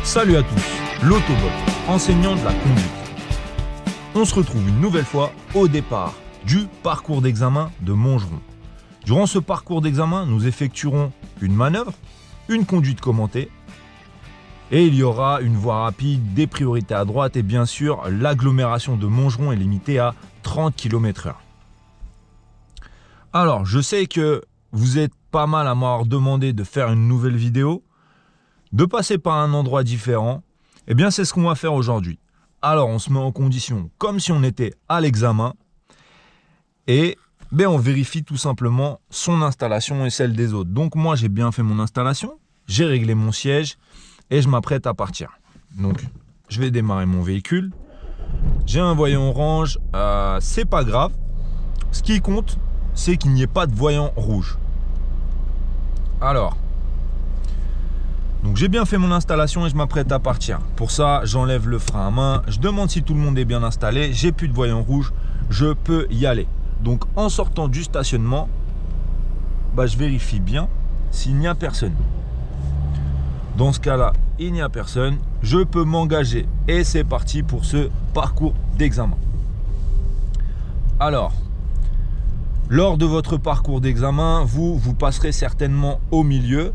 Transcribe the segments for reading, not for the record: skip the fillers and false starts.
Salut à tous, l'Autobot, enseignant de la conduite. On se retrouve une nouvelle fois au départ du parcours d'examen de Montgeron. Durant ce parcours d'examen, nous effectuerons une manœuvre, une conduite commentée, et il y aura une voie rapide, des priorités à droite et bien sûr l'agglomération de Montgeron est limitée à 30 km/h. Alors je sais que vous êtes pas mal à m'avoir demandé de faire une nouvelle vidéo, de passer par un endroit différent, et bien c'est ce qu'on va faire aujourd'hui. Alors on se met en condition comme si on était à l'examen et on vérifie tout simplement son installation et celle des autres. Donc moi j'ai bien fait mon installation, j'ai réglé mon siège et je m'apprête à partir. Donc je vais démarrer mon véhicule. J'ai un voyant orange, c'est pas grave. Ce qui compte, c'est qu'il n'y ait pas de voyant rouge. Alors, donc j'ai bien fait mon installation et je m'apprête à partir. Pour ça, j'enlève le frein à main. Je demande si tout le monde est bien installé. J'ai plus de voyant rouge, je peux y aller. Donc en sortant du stationnement, je vérifie bien s'il n'y a personne. Dans ce cas-là, il n'y a personne. Je peux m'engager et c'est parti pour ce parcours d'examen. Alors, lors de votre parcours d'examen, vous passerez certainement au milieu.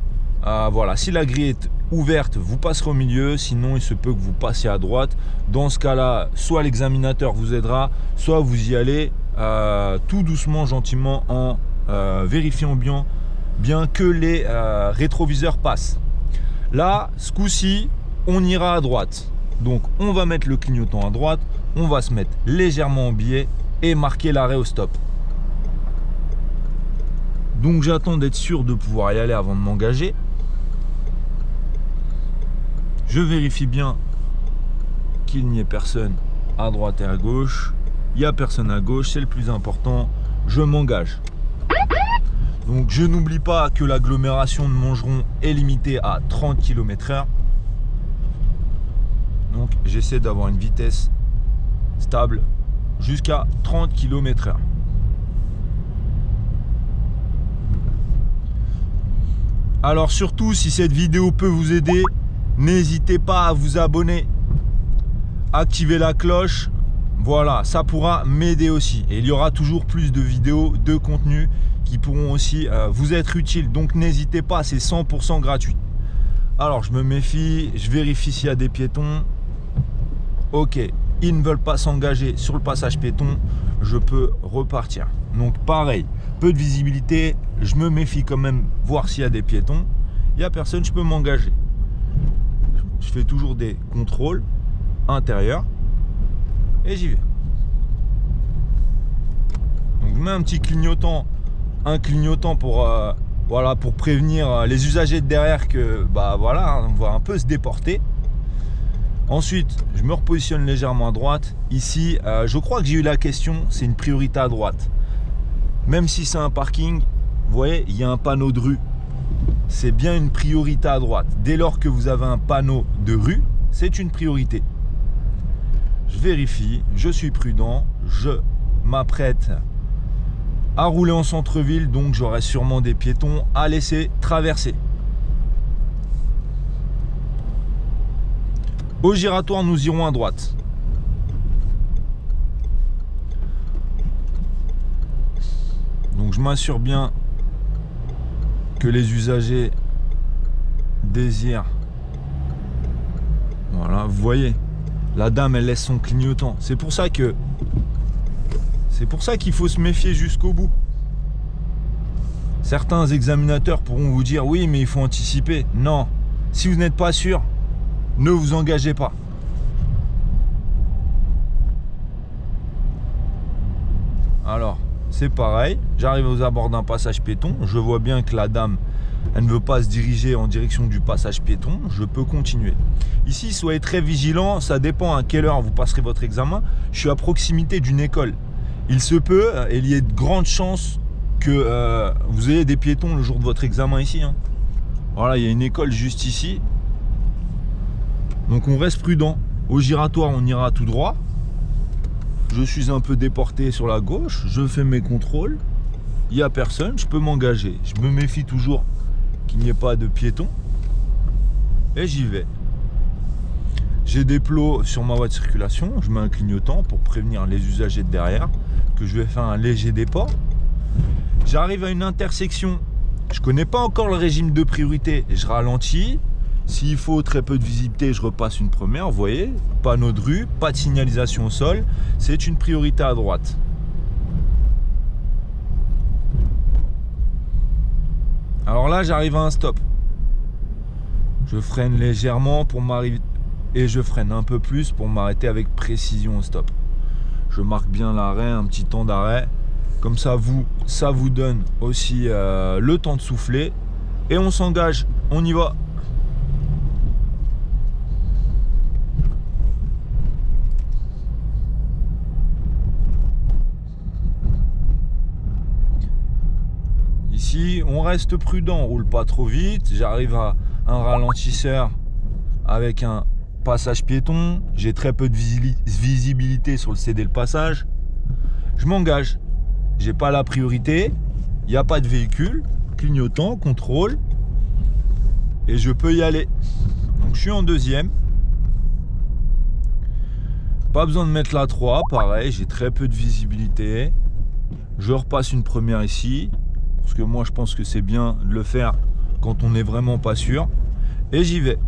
Voilà, si la grille est ouverte, vous passerez au milieu. Sinon, il se peut que vous passiez à droite. Dans ce cas-là, soit l'examinateur vous aidera, soit vous y allez tout doucement, gentiment, en vérifiant bien que les rétroviseurs passent. Là, ce coup-ci, on ira à droite. Donc, on va mettre le clignotant à droite. On va se mettre légèrement en biais et marquer l'arrêt au stop. Donc, j'attends d'être sûr de pouvoir y aller avant de m'engager. Je vérifie bien qu'il n'y ait personne à droite et à gauche. Il n'y a personne à gauche, c'est le plus important. Je m'engage. Donc je n'oublie pas que l'agglomération de Montgeron est limitée à 30 km/h. Donc j'essaie d'avoir une vitesse stable jusqu'à 30 km/h. Alors surtout, si cette vidéo peut vous aider, n'hésitez pas à vous abonner, activer la cloche. Voilà, ça pourra m'aider aussi. Et il y aura toujours plus de vidéos, de contenu qui pourront aussi vous être utiles. Donc n'hésitez pas, c'est 100% gratuit. Alors je me méfie, je vérifie s'il y a des piétons. Ok, ils ne veulent pas s'engager sur le passage piéton, je peux repartir. Donc pareil, peu de visibilité, je me méfie quand même, voir s'il y a des piétons. Il n'y a personne, je peux m'engager. Je fais toujours des contrôles intérieurs et j'y vais. Donc je mets un petit clignotant, pour voilà, pour prévenir les usagers de derrière que voilà, on va un peu se déporter. Ensuite, je me repositionne légèrement à droite. Ici, je crois que j'ai eu la question, c'est une priorité à droite. Même si c'est un parking, vous voyez, il y a un panneau de rue. C'est bien une priorité à droite. Dès lors que vous avez un panneau de rue, c'est une priorité. Je vérifie, je suis prudent, je m'apprête à rouler en centre-ville, donc j'aurai sûrement des piétons à laisser traverser. Au giratoire, nous irons à droite. Donc je m'assure bien que les usagers désirent. Voilà, vous voyez, la dame elle laisse son clignotant. C'est pour ça qu'il faut se méfier jusqu'au bout. Certains examinateurs pourront vous dire oui, mais il faut anticiper. Non, si vous n'êtes pas sûr, ne vous engagez pas. Alors, c'est pareil, j'arrive aux abords d'un passage piéton, je vois bien que la dame, elle ne veut pas se diriger en direction du passage piéton, je peux continuer. Ici, soyez très vigilants, ça dépend à quelle heure vous passerez votre examen. Je suis à proximité d'une école. Il se peut, et il y a de grandes chances que vous ayez des piétons le jour de votre examen ici. Voilà, il y a une école juste ici. Donc on reste prudent. Au giratoire, on ira tout droit. Je suis un peu déporté sur la gauche, je fais mes contrôles. Il n'y a personne, je peux m'engager. Je me méfie toujours qu'il n'y ait pas de piétons. Et j'y vais. J'ai des plots sur ma voie de circulation, je mets un clignotant pour prévenir les usagers de derrière que je vais faire un léger départ. J'arrive à une intersection, je connais pas encore le régime de priorité, je ralentis. S'il faut très peu de visibilité, je repasse une première, vous voyez, panneau de rue, pas de signalisation au sol, c'est une priorité à droite. Alors là, j'arrive à un stop. Je freine légèrement pour m'arriver et je freine un peu plus pour m'arrêter avec précision au stop. Je marque bien l'arrêt, un petit temps d'arrêt. Comme ça vous donne aussi le temps de souffler. Et on s'engage, on y va. Ici, on reste prudent, on roule pas trop vite. J'arrive à un ralentisseur avec un passage piéton. J'ai très peu de visibilité sur le céder le passage. Je m'engage. J'ai pas la priorité. Il n'y a pas de véhicule. Clignotant, contrôle. Et je peux y aller. Donc je suis en deuxième. Pas besoin de mettre la 3. Pareil, j'ai très peu de visibilité. Je repasse une première ici. Parce que moi je pense que c'est bien de le faire quand on n'est vraiment pas sûr. Et j'y vais.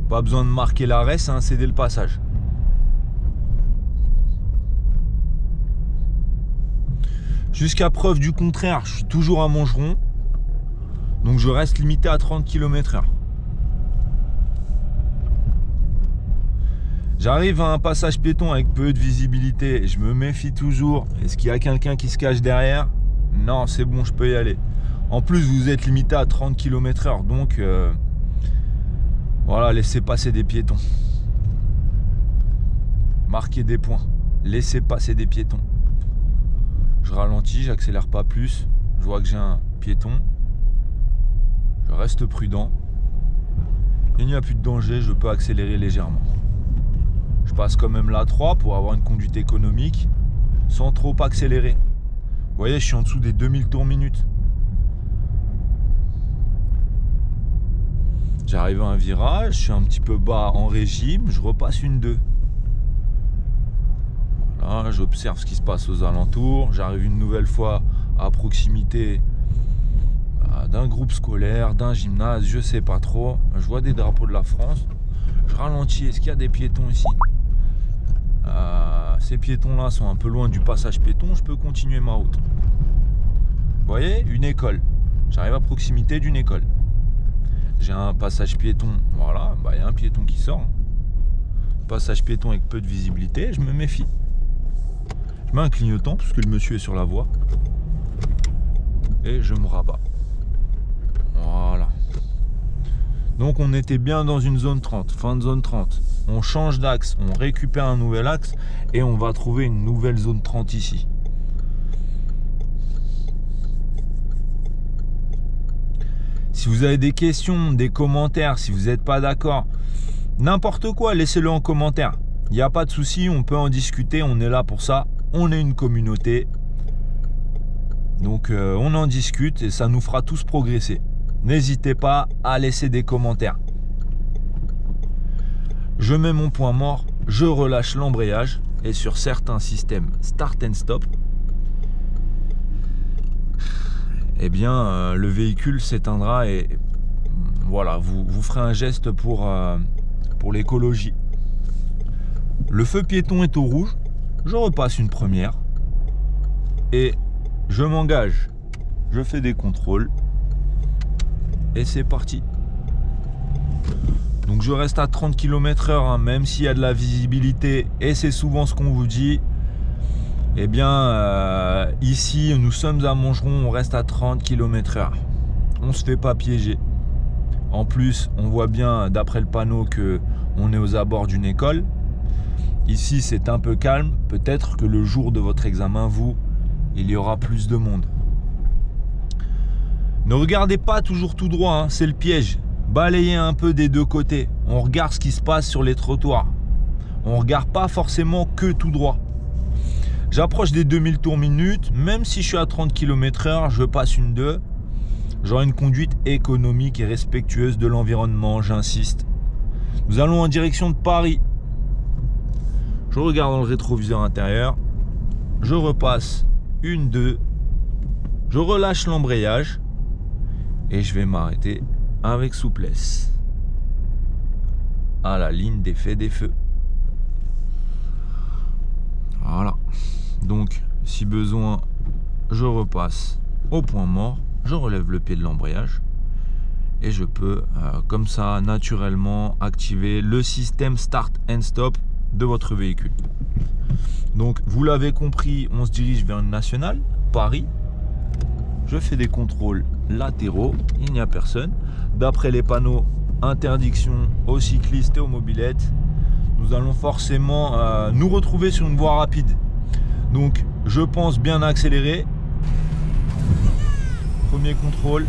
Pas besoin de marquer l'arrêt, c'est un céder le passage. Jusqu'à preuve du contraire, je suis toujours à Montgeron. Donc je reste limité à 30 km/h. J'arrive à un passage piéton avec peu de visibilité. Je me méfie toujours. Est-ce qu'il y a quelqu'un qui se cache derrière ? Non, c'est bon, je peux y aller. En plus, vous êtes limité à 30 km/h. Donc, voilà, laissez passer des piétons. Marquez des points. Laissez passer des piétons. Je ralentis, j'accélère pas plus. Je vois que j'ai un piéton. Je reste prudent. Il n'y a plus de danger, je peux accélérer légèrement. Je passe quand même la 3 pour avoir une conduite économique sans trop accélérer. Vous voyez, je suis en dessous des 2000 tours minute. J'arrive à un virage, je suis un petit peu bas en régime, je repasse une 2. Voilà, j'observe ce qui se passe aux alentours. J'arrive une nouvelle fois à proximité d'un groupe scolaire, d'un gymnase, je sais pas trop. Je vois des drapeaux de la France. Je ralentis, est-ce qu'il y a des piétons ici ? Ces piétons-là sont un peu loin du passage piéton, je peux continuer ma route. Vous voyez, une école. J'arrive à proximité d'une école. J'ai un passage piéton, voilà, bah, y a un piéton qui sort. Passage piéton avec peu de visibilité, je me méfie. Je mets un clignotant parce que le monsieur est sur la voie. Et je me rabats. Voilà. Donc on était bien dans une zone 30, fin de zone 30. On change d'axe, on récupère un nouvel axe et on va trouver une nouvelle zone 30 ici. Si vous avez des questions, des commentaires, si vous n'êtes pas d'accord, n'importe quoi, laissez-le en commentaire. Il n'y a pas de souci, on peut en discuter, on est là pour ça. On est une communauté. Donc on en discute et ça nous fera tous progresser. N'hésitez pas à laisser des commentaires. Je mets mon point mort, je relâche l'embrayage et sur certains systèmes start and stop, eh bien le véhicule s'éteindra et voilà, vous ferez un geste pour l'écologie. Le feu piéton est au rouge, je repasse une première et je m'engage. Je fais des contrôles et c'est parti. Donc je reste à 30 km/h, hein, même s'il y a de la visibilité et c'est souvent ce qu'on vous dit. Eh bien, ici, nous sommes à Montgeron, on reste à 30 km/h. On ne se fait pas piéger. En plus, on voit bien d'après le panneau que on est aux abords d'une école. Ici, c'est un peu calme. Peut-être que le jour de votre examen, il y aura plus de monde. Ne regardez pas toujours tout droit, hein, c'est le piège. Balayez un peu des deux côtés. On regarde ce qui se passe sur les trottoirs. On ne regarde pas forcément que tout droit. J'approche des 2000 tours minute. Même si je suis à 30 km/h, je passe une 2. J'aurai une conduite économique et respectueuse de l'environnement, j'insiste. Nous allons en direction de Paris. Je regarde dans le rétroviseur intérieur. Je repasse 1, 2. Je relâche l'embrayage. Et je vais m'arrêter avec souplesse. À la ligne d'effet des feux. Voilà. Donc, si besoin, je repasse au point mort. Je relève le pied de l'embrayage. Et je peux, comme ça, naturellement, activer le système Start and Stop de votre véhicule. Donc, vous l'avez compris, on se dirige vers une nationale, Paris. Je fais des contrôles latéraux, il n'y a personne. D'après les panneaux, interdiction aux cyclistes et aux mobylettes. Nous allons forcément nous retrouver sur une voie rapide. Donc, je pense bien accélérer. Premier contrôle,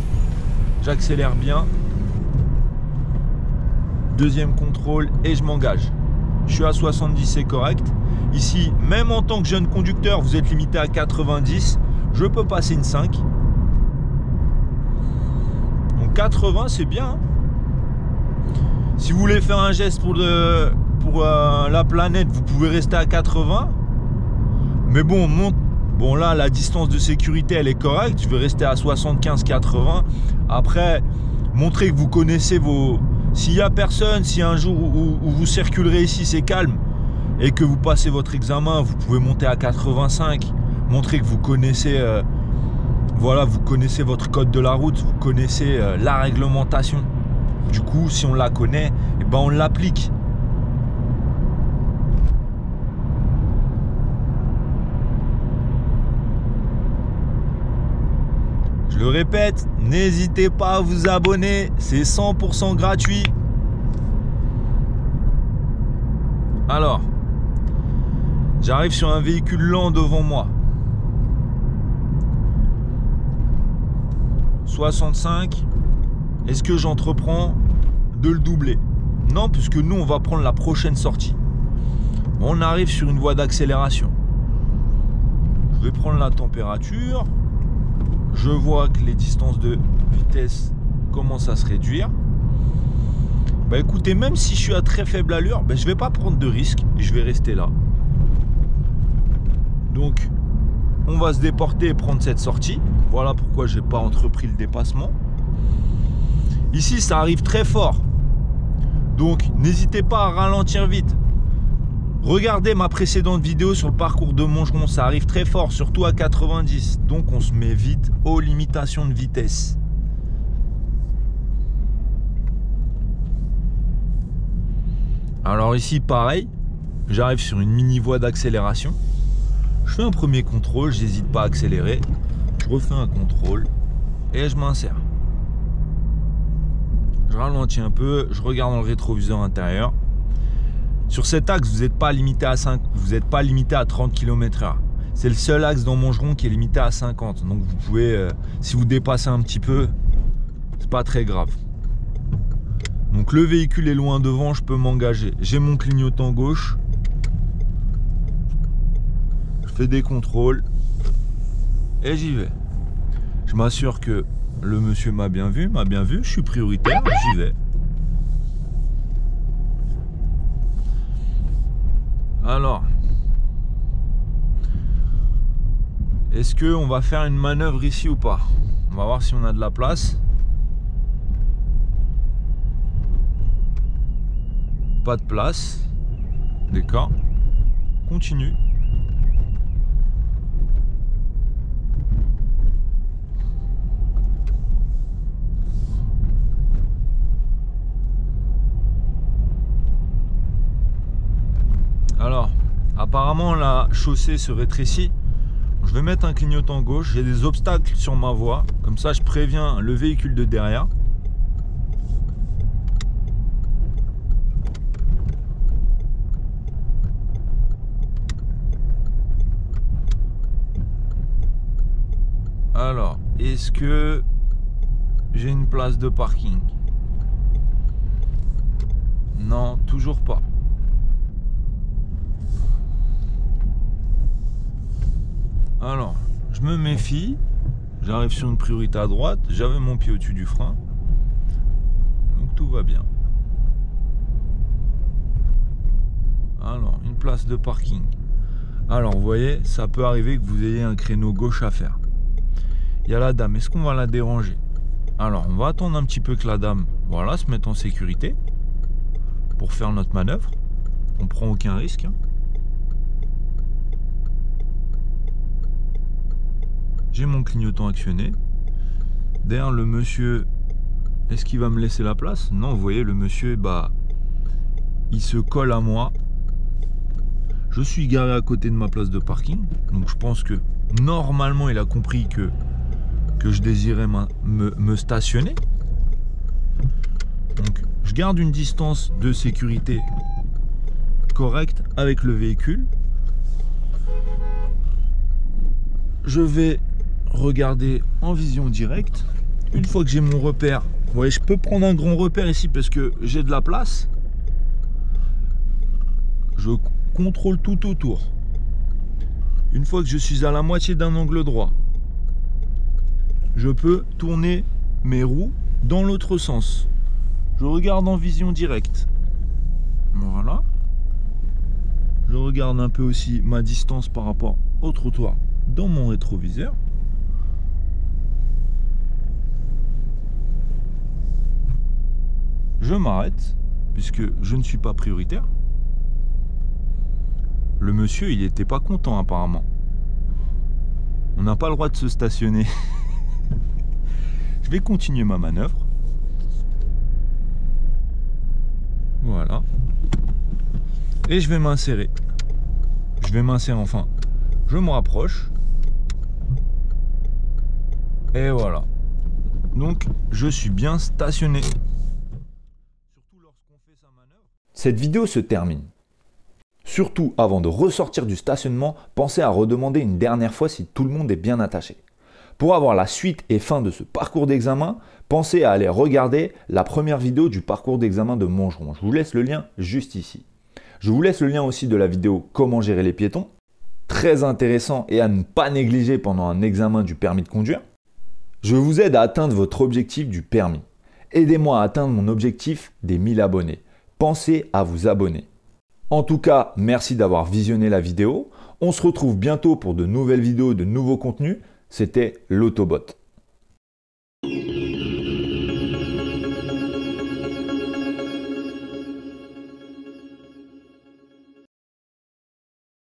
j'accélère bien. Deuxième contrôle et je m'engage. Je suis à 70, c'est correct. Ici, même en tant que jeune conducteur, vous êtes limité à 90. Je peux passer une 5. Donc 80, c'est bien. Hein. Si vous voulez faire un geste pour la planète, vous pouvez rester à 80. Mais bon, bon là, la distance de sécurité, elle est correcte. Je vais rester à 75-80. Après, montrez que vous connaissez vos... S'il n'y a personne, si un jour où vous circulerez ici, c'est calme, et que vous passez votre examen, vous pouvez monter à 85. Montrez que vous connaissez... voilà, vous connaissez votre code de la route, vous connaissez la réglementation. Du coup, si on la connaît, eh ben on l'applique. Je le répète, n'hésitez pas à vous abonner, c'est 100% gratuit. Alors, j'arrive sur un véhicule lent devant moi. 65. Est-ce que j'entreprends de le doubler? Non, puisque nous, on va prendre la prochaine sortie. On arrive sur une voie d'accélération. Je vais prendre la température. Je vois que les distances de vitesse commencent à se réduire. Bah écoutez, même si je suis à très faible allure, bah, je ne vais pas prendre de risque et je vais rester là. Donc, on va se déporter et prendre cette sortie. Voilà pourquoi je n'ai pas entrepris le dépassement. Ici, ça arrive très fort. Donc, n'hésitez pas à ralentir vite. Regardez ma précédente vidéo sur le parcours de Montgeron. Ça arrive très fort, surtout à 90. Donc, on se met vite aux limitations de vitesse. Alors ici, pareil. J'arrive sur une mini-voie d'accélération. Je fais un premier contrôle, j'hésite pas à accélérer. Je refais un contrôle et je m'insère. Je ralentis un peu, je regarde dans le rétroviseur intérieur. Sur cet axe, vous n'êtes pas limité à 5, vous n'êtes pas limité à 30 km/h. C'est le seul axe dans Montgeron qui est limité à 50. Donc vous pouvez, si vous dépassez un petit peu, c'est pas très grave. Donc le véhicule est loin devant, je peux m'engager. J'ai mon clignotant gauche. Je fais des contrôles et j'y vais. Je m'assure que le monsieur m'a bien vu, je suis prioritaire, j'y vais. Alors, est-ce qu'on va faire une manœuvre ici ou pas? On va voir si on a de la place. Pas de place. D'accord. Continue. Alors, apparemment la chaussée se rétrécit. Je vais mettre un clignotant gauche. J'ai des obstacles sur ma voie. Comme ça, je préviens le véhicule de derrière. Alors, est-ce que j'ai une place de parking? Non, toujours pas. Alors, je me méfie. J'arrive sur une priorité à droite. J'avais mon pied au-dessus du frein. Donc tout va bien. Alors, une place de parking. Alors, vous voyez, ça peut arriver que vous ayez un créneau gauche à faire. Il y a la dame, est-ce qu'on va la déranger? Alors, on va attendre un petit peu que la dame, voilà, se mette en sécurité pour faire notre manœuvre. On prend aucun risque. J'ai mon clignotant actionné. Derrière, le monsieur, est-ce qu'il va me laisser la place? Non, vous voyez, le monsieur, bah, il se colle à moi. Je suis garé à côté de ma place de parking. Donc, je pense que normalement, il a compris que je désirais me stationner. Donc, je garde une distance de sécurité correcte avec le véhicule. Je vais regarder en vision directe. Une fois que j'ai mon repère, vous voyez, je peux prendre un grand repère ici parce que j'ai de la place. Je contrôle tout autour. Une fois que je suis à la moitié d'un angle droit, je peux tourner mes roues dans l'autre sens. Je regarde en vision directe. Voilà. Je regarde un peu aussi ma distance par rapport au trottoir dans mon rétroviseur. Je m'arrête puisque je ne suis pas prioritaire. Le monsieur, il n'était pas content apparemment. On n'a pas le droit de se stationner. Je vais continuer ma manœuvre. Voilà. Et je vais m'insérer. Enfin. Je me rapproche. Et voilà. Donc, je suis bien stationné. Surtout lorsqu'on fait sa manœuvre. Cette vidéo se termine. Surtout, avant de ressortir du stationnement, pensez à redemander une dernière fois si tout le monde est bien attaché. Pour avoir la suite et fin de ce parcours d'examen, pensez à aller regarder la première vidéo du parcours d'examen de Montgeron. Je vous laisse le lien juste ici. Je vous laisse le lien aussi de la vidéo Comment gérer les piétons. Très intéressant et à ne pas négliger pendant un examen du permis de conduire. Je vous aide à atteindre votre objectif du permis. Aidez-moi à atteindre mon objectif des 1000 abonnés. Pensez à vous abonner. En tout cas, merci d'avoir visionné la vidéo. On se retrouve bientôt pour de nouvelles vidéos, de nouveaux contenus. C'était l'Autobot.